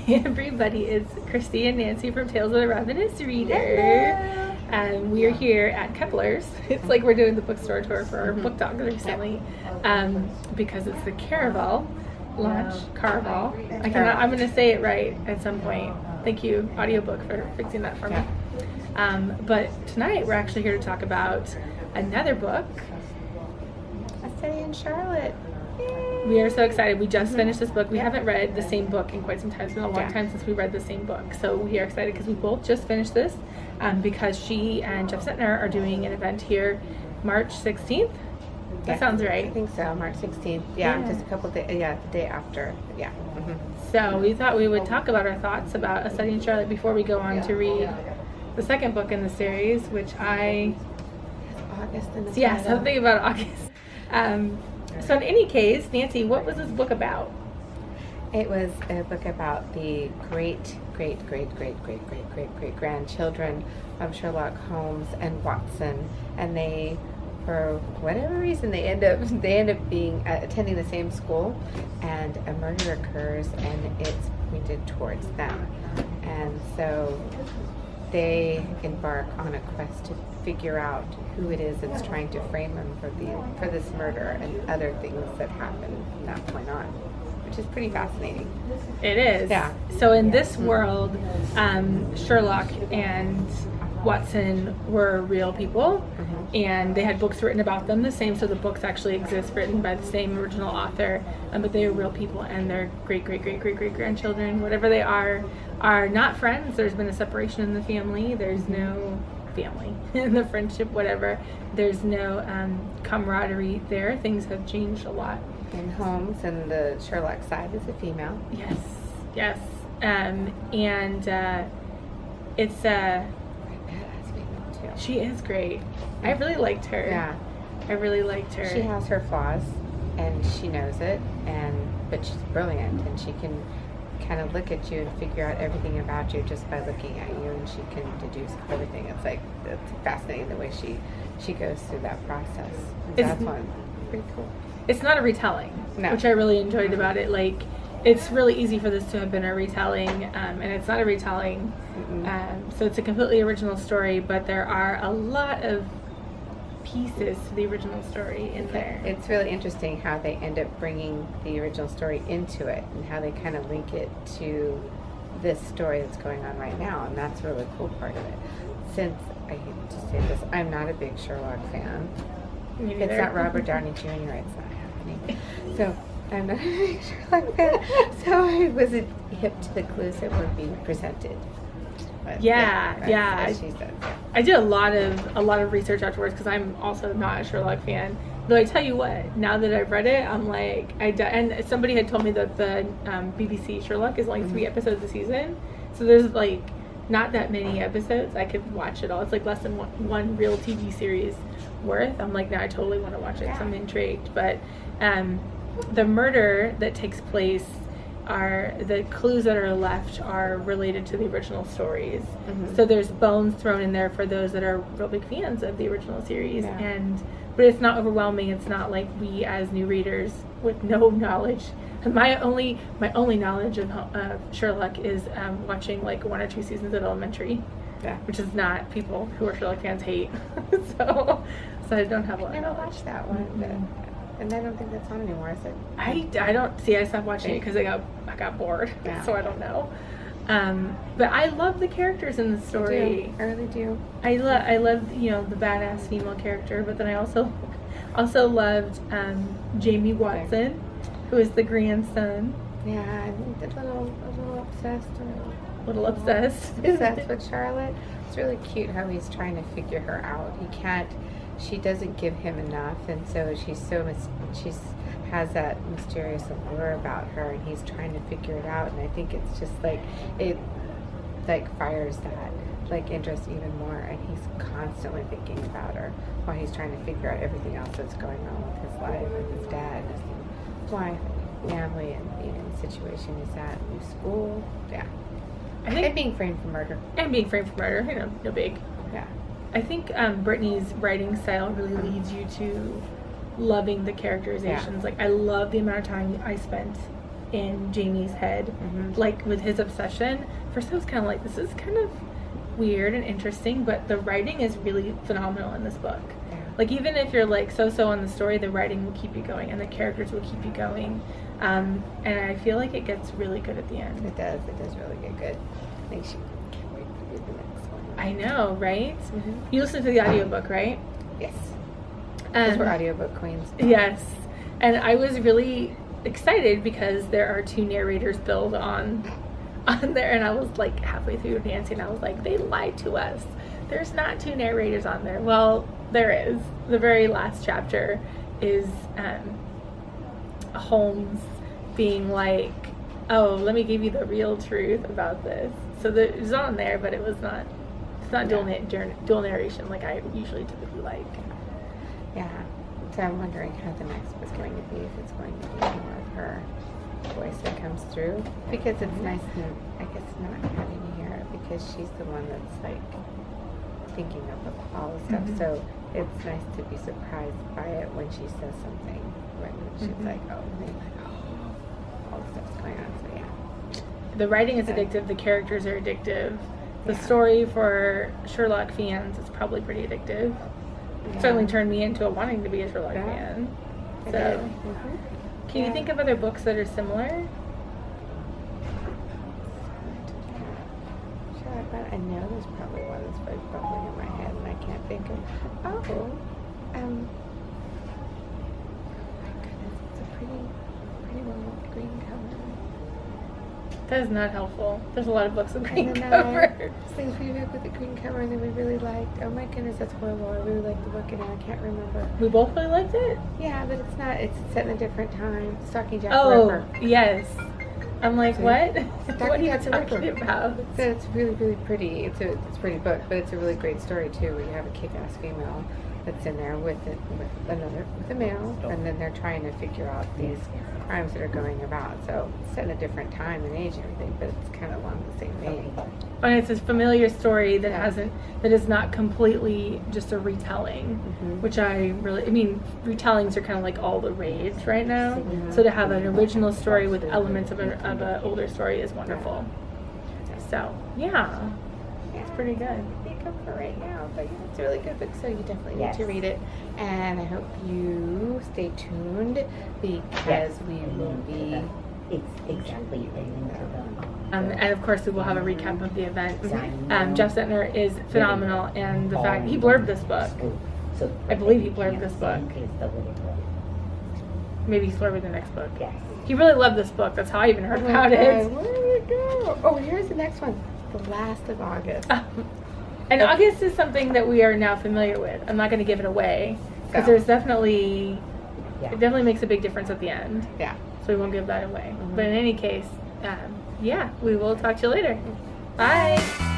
everybody. It's Christy and Nancy from Tales of the Ravenous Reader. We are here at Kepler's. It's like we're doing the bookstore tour for our book talk recently, because it's the Caraval launch. Caraval. I'm going to say it right at some point. Thank you, audiobook, for fixing that for me. But tonight we're actually here to talk about another book. A Study in Charlotte. We are so excited. We just finished this book. We haven't read the same book in quite some time. It's been a long time since we read the same book. So we are excited because we both just finished this because she and Jeff Sentner are doing an event here March 16th. That sounds right. I think so, March 16th. Yeah. Just a couple days. Yeah, the day after. Yeah. So we thought we would talk about our thoughts about A Study in Charlotte before we go on to read the second book in the series, which August in the yeah, something about August. So in any case, Nancy, what was this book about? It was a book about the great-great-great-great-great-great-great-great-grandchildren of Sherlock Holmes and Watson, and they, for whatever reason, they end up being attending the same school, and a murder occurs, and it's pointed towards them, and so they embark on a quest to figure out who it is that's trying to frame them for this murder and other things that happen from that point on, which is pretty fascinating. It is. Yeah. So in this world, Sherlock and Watson were real people, and they had books written about them the same, so the books actually exist written by the same original author, but they are real people, and their great-great-great-great-great-grandchildren, whatever they are not friends. There's been a separation in the family. There's no family in the friendship, whatever. There's no camaraderie there. Things have changed a lot. And Holmes and the Sherlock side is a female. Yes. And it's she is great. I really liked her. Yeah. I really liked her. She has her flaws, and she knows it, but she's brilliant, and she can kind of look at you and figure out everything about you just by looking at you, and she can deduce everything. It's fascinating the way she goes through that process. That's one pretty cool. It's not a retelling, which I really enjoyed about it. Like, it's really easy for this to have been a retelling, and it's not a retelling. So it's a completely original story, but there are a lot of pieces to the original story in there. It's really interesting how they end up bringing the original story into it, and how they kind of link it to this story that's going on right now, and that's a really cool part of it. Since, I hate to say this, I'm not a big Sherlock fan. It's not Robert Downey Jr., it's not happening. So I'm not a big Sherlock fan, so I wasn't hip to the clues that were being presented. But as she said, I did a lot of research afterwards because I'm also not a Sherlock fan. Though I tell you what, now that I've read it, I'm like, and somebody had told me that the BBC Sherlock is only 3 episodes a season, so there's like not that many episodes. I could watch it all. It's like less than one real TV series worth. I'm like, now I totally want to watch it. So I'm intrigued. But the murder that takes place, the clues that are left are related to the original stories. So there's bones thrown in there for those that are real big fans of the original series, but it's not overwhelming. It's not like we as new readers with no knowledge. My only knowledge of Sherlock is watching like 1 or 2 seasons of Elementary, which is not people who are Sherlock fans hate. so I don't have a lot. I never watched that one. And I don't think that's on anymore, is it? I don't see. I stopped watching it because I got bored, so I don't know. But I love the characters in the story. I really do. I love the badass female character, but then I also loved Jamie Watson, who is the grandson. Yeah, I think a little obsessed. Obsessed with Charlotte. It's really cute how he's trying to figure her out. She doesn't give him enough, and so she has that mysterious allure about her, and he's trying to figure it out. And I think it's just it fires that interest even more, and he's constantly thinking about her while he's trying to figure out everything else that's going on with his life, with his dad, and his wife, and family, and being in the situation he's at, new school. And being framed for murder. No big. I think Brittany's writing style really leads you to loving the characterizations. Like, I love the amount of time I spent in Jamie's head, like with his obsession. First I was kind of like, this is kind of weird and interesting, but the writing is really phenomenal in this book. Yeah. Like, even if you're like so on the story, the writing will keep you going and the characters will keep you going. And I feel like it gets really good at the end. It does really get good. Makes you can't wait to read the next one. I know, right? You listened to the audiobook, right? Yes. Because we're audiobook queens. Yes. And I was really excited because there are 2 narrators billed on there, and I was like halfway through Nancy and I was like, they lied to us. There's not 2 narrators on there. Well, there is. The very last chapter is Holmes being like, oh, let me give you the real truth about this. So it was on there, but it's not dual narration like I usually typically like. Yeah. So I'm wondering how the next was going to be, if it's going to be more of her voice that comes through. Because it's nice, I guess, not having to hear it, because she's the one that's like thinking of all the stuff. So it's nice to be surprised by it when she says something. When she's like, oh, and then like, oh, all the stuff's going on. So yeah. The writing is addictive. The characters are addictive. The story for Sherlock fans is probably pretty addictive. Certainly turned me into wanting to be a Sherlock fan. So, can you think of other books that are similar? But I know there's probably one that's very bubbling in my head, and I can't think of. Oh, my goodness, it's a pretty one with green cover. That is not helpful. There's a lot of books with green And then covers. Things we read with the green cover, and then we really liked. Oh my goodness, that's horrible. I really liked the book, and now I can't remember. We both really liked it. Yeah, but it's not. It's set in a different time. Stalking Jack Oh, the Ripper. yes. I'm like, what? Stalking What are you Jack the talking Ripper. about? So it's really pretty. It's a pretty book, but it's a really great story too. Where you have a kick-ass female that's in there with a male, and then they're trying to figure out these crimes that are going about. So it's set in a different time and age and everything, but it's kind of along the same vein. And it's a familiar story that that is not completely just a retelling, which I mean, retellings are kind of like all the rage right now. So to have an original story with elements of an older story is wonderful. So, yeah, it's pretty good. I think of for right now, but it's a really good book, so you definitely need to read it. And I hope you stay tuned, because we will be. It's exactly relating to them. And of course, we will have a recap of the event. Jeff Sentner is phenomenal, and the fact he blurbed this book. I believe he blurbed this book. Maybe he's blurbing the next book. Yes. He really loved this book. That's how I even heard about it. Where did it go? Oh, here's the next one. The last of August. And August is something that we are now familiar with. I'm not going to give it away, because there's definitely, it definitely makes a big difference at the end. Yeah. So we won't give that away. But in any case, yeah, we will talk to you later. Bye.